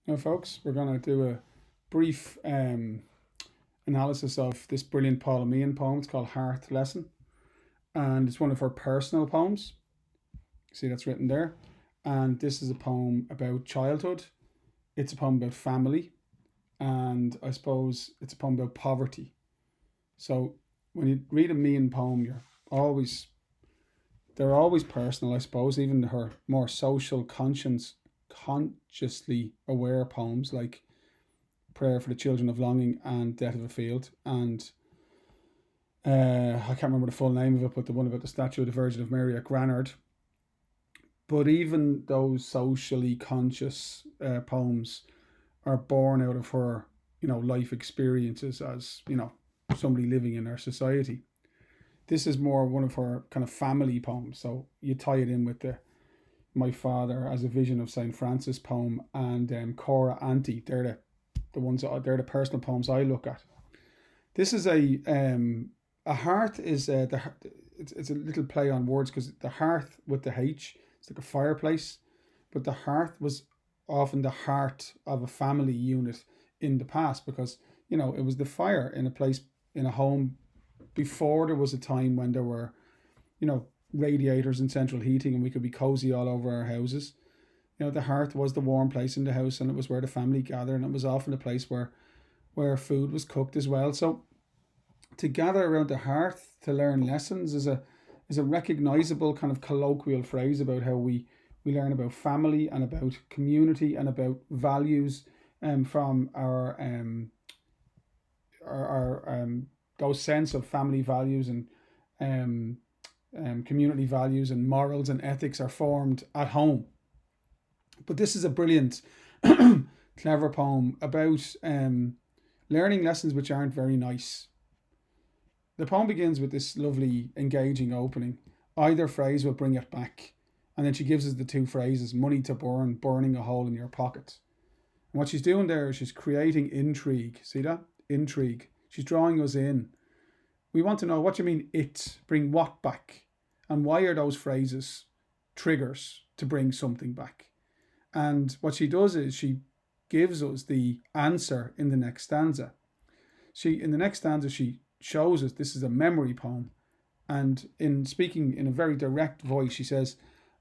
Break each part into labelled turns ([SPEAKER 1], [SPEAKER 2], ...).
[SPEAKER 1] Now, folks, we're going to do a brief analysis of this brilliant Paula Meehan poem. It's called Hearth Lesson, and it's one of her personal poems. See, that's written there. And this is a poem about childhood. It's a poem about family, and I suppose it's a poem about poverty. So when you read a Meehan poem, always they're always personal, I suppose. Even her more social consciously aware poems like Prayer for the Children of Longing and Death of a Field, and I can't remember the full name of it, but the one about the statue of the Virgin of Mary at Granard. But even those socially conscious poems are born out of her, life experiences as, somebody living in our society. This is more one of her kind of family poems. So you tie it in with the My Father as a Vision of St. Francis poem and Cora Auntie. They're the personal poems I look at. This is a hearth is it's a little play on words because the hearth with the H, it's like a fireplace, but the hearth was often the heart of a family unit in the past because it was the fire in a place, in a home, before there was a time when there were radiators and central heating and we could be cozy all over our houses. The hearth was the warm place in the house, and it was where the family gathered, and it was often a place where food was cooked as well. So to gather around the hearth to learn lessons is a recognizable kind of colloquial phrase about how we learn about family and about community and about values from our those sense of family values and community values and morals and ethics are formed at home. But this is a brilliant, clever poem about learning lessons which aren't very nice. The poem begins with this lovely, engaging opening. Either phrase will bring it back. And then she gives us the two phrases: money to burn, burning a hole in your pocket. And what she's doing there is she's creating intrigue. See that? Intrigue. She's drawing us in. We want to know, what do you mean it? Bring what back? And why are those phrases triggers to bring something back? And what she does is she gives us the answer in the next stanza. In the next stanza, she shows us this is a memory poem. And in speaking in a very direct voice, she says,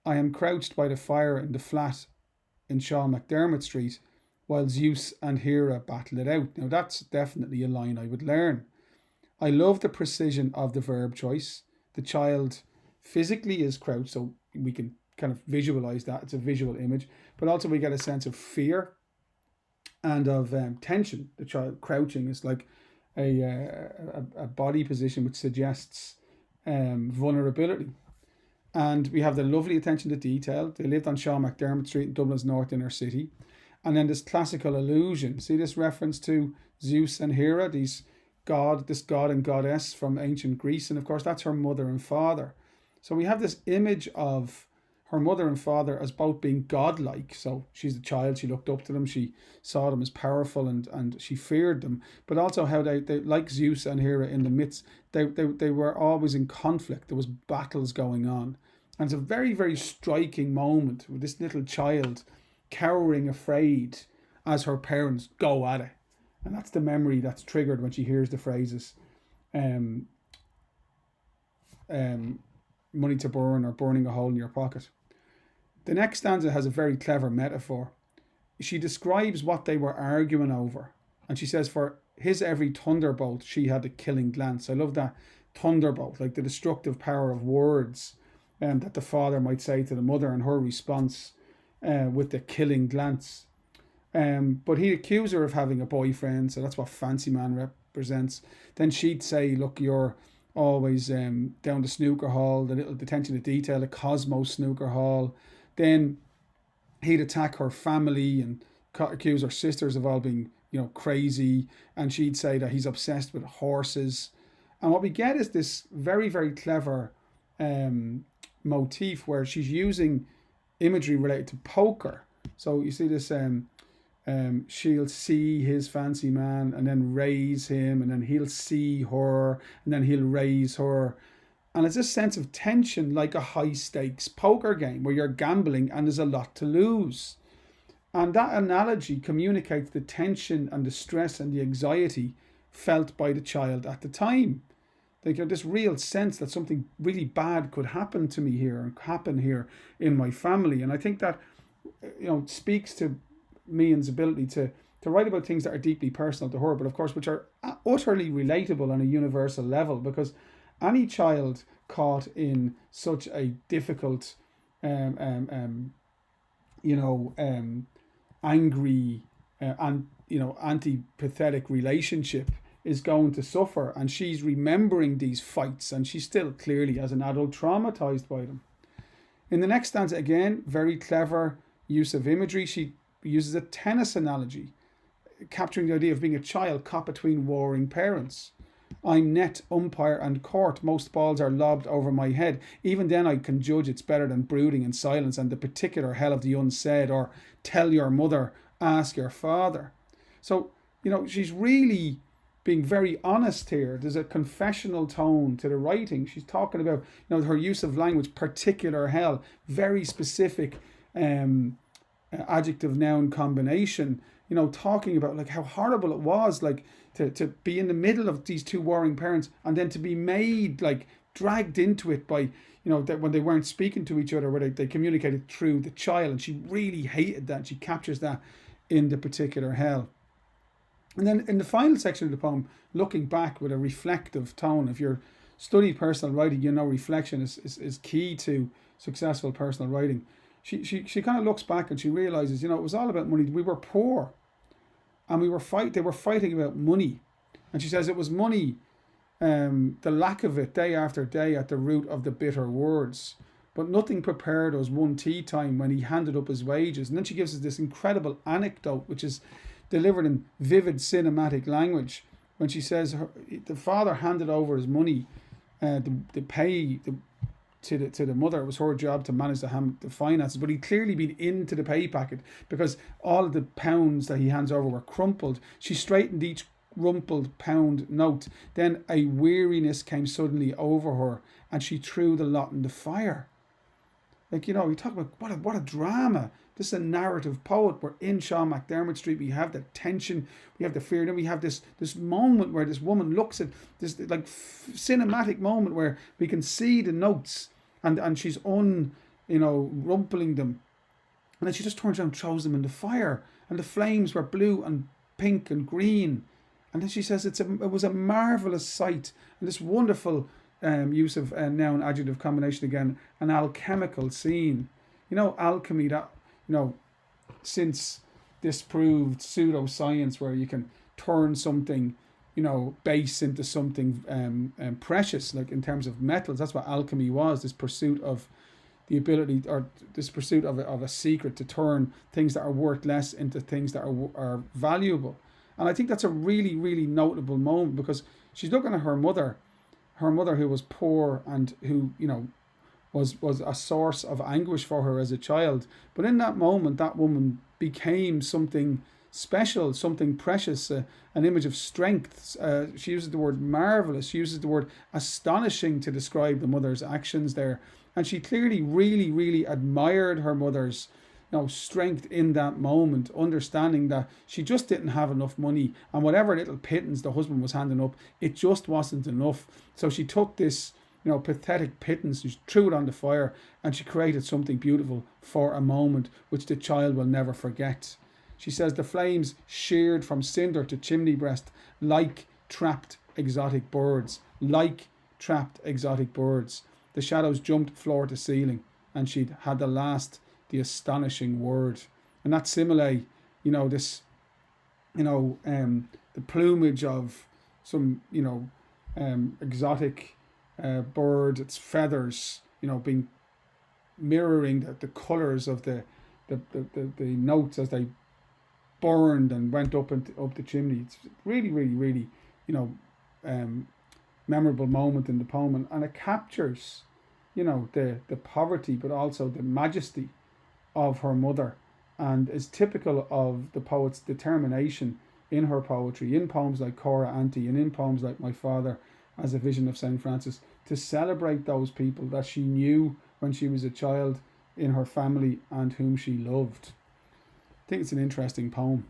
[SPEAKER 1] I am crouched by the fire in the flat in Sean McDermott Street while Zeus and Hera battle it out. Now that's definitely a line I would learn. I love the precision of the verb choice. The child physically is crouched, so we can kind of visualize that. It's a visual image, but also we get a sense of fear and of tension. The child crouching is like a body position which suggests vulnerability. And we have the lovely attention to detail. They lived on Sean McDermott Street in Dublin's north inner city. And then this classical allusion. See this reference to Zeus and Hera, this god and goddess from ancient Greece. And of course, that's her mother and father. So we have this image of her mother and father as both being godlike. So she's the child, she looked up to them, she saw them as powerful and she feared them. But also how they like Zeus and Hera in the myths, they were always in conflict. There was battles going on. And it's a very, very striking moment with this little child cowering afraid as her parents go at it. And that's the memory that's triggered when she hears the phrases um, money to burn or burning a hole in your pocket. The next stanza has a very clever metaphor. She describes what they were arguing over. And she says, for his every thunderbolt, she had a killing glance. I love that thunderbolt, like the destructive power of words that the father might say to the mother, and her response with the killing glance. But he'd accuse her of having a boyfriend, so that's what Fancy Man represents. Then she'd say, look, you're always down the snooker hall, the little attention to detail, the Cosmos snooker hall. Then he'd attack her family and accuse her sisters of all being, crazy. And she'd say that he's obsessed with horses. And what we get is this very, very clever motif where she's using imagery related to poker. So you see this, she'll see his fancy man and then raise him, and then he'll see her and then he'll raise her. And it's this sense of tension, like a high stakes poker game where you're gambling and there's a lot to lose. And that analogy communicates the tension and the stress and the anxiety felt by the child at the time. Like, this real sense that something really bad could happen to me here and happen here in my family. And I think that, speaks to Meehan's ability to write about things that are deeply personal to her, but of course, which are utterly relatable on a universal level, because any child caught in such a difficult, um, um, um, angry, and antipathetic relationship is going to suffer, and she's remembering these fights, and she's still clearly as an adult traumatized by them. In the next stanza, again, very clever use of imagery. She uses a tennis analogy, capturing the idea of being a child caught between warring parents. I'm net, umpire, and court. Most balls are lobbed over my head. Even then, I can judge it's better than brooding in silence and the particular hell of the unsaid, or tell your mother, ask your father. So, she's really being very honest here. There's a confessional tone to the writing. She's talking about, her use of language, particular hell, very specific adjective noun combination, talking about like how horrible it was, like to be in the middle of these two warring parents, and then to be made, like, dragged into it by, that when they weren't speaking to each other, where they communicated through the child. And she really hated that. She captures that in the particular hell. And then in the final section of the poem, looking back with a reflective tone. If you're studied personal writing, reflection is key to successful personal writing. She kind of looks back and she realizes, it was all about money. We were poor, and they were fighting about money. And she says it was money, the lack of it day after day, at the root of the bitter words. But nothing prepared us one tea time when he handed up his wages. And then she gives us this incredible anecdote, which is delivered in vivid cinematic language, when she says the father handed over his money, the pay to the mother. It was her job to manage the finances, but he'd clearly been into the pay packet, because all of the pounds that he hands over were crumpled. She straightened each rumpled pound note. Then a weariness came suddenly over her, and she threw the lot in the fire. Like, you talk about what a drama. This is a narrative poet. We're in Sean McDermott Street. We have the tension, we have the fear, then we have this moment where this woman looks at this, like, cinematic moment where we can see the notes, and she's rumpling them, and then she just turns around and throws them in the fire, and the flames were blue and pink and green. And then she says it was a marvelous sight, and this wonderful use of noun adjective combination again, an alchemical scene. Alchemy, that, since disproved pseudoscience where you can turn something, base into something precious, like in terms of metals. That's what alchemy was, this pursuit of the ability, or this pursuit of a secret to turn things that are worth less into things that are valuable. And I think that's a really, really notable moment, because she's looking at her mother who was poor, and who, was a source of anguish for her as a child. But in that moment, that woman became something special, something precious, an image of strength. She uses the word marvelous. She uses the word astonishing to describe the mother's actions there. And she clearly really, really admired her mother's strength in that moment, understanding that she just didn't have enough money, and whatever little pittance the husband was handing up, it just wasn't enough. So she took this pathetic pittance, she threw it on the fire, and she created something beautiful for a moment which the child will never forget. She says the flames sheared from cinder to chimney breast like trapped exotic birds, like trapped exotic birds. The shadows jumped floor to ceiling, and she'd had the astonishing word. And that simile, this, the plumage of some, exotic bird, its feathers, being mirroring the colours of the notes as they burned and went up the chimney. It's really, really, really, memorable moment in the poem, and it captures, the poverty, but also the majesty of her mother, and is typical of the poet's determination in her poetry, in poems like Cora Auntie and in poems like My Father as a Vision of St. Francis, to celebrate those people that she knew when she was a child in her family and whom she loved. think it's an interesting poem.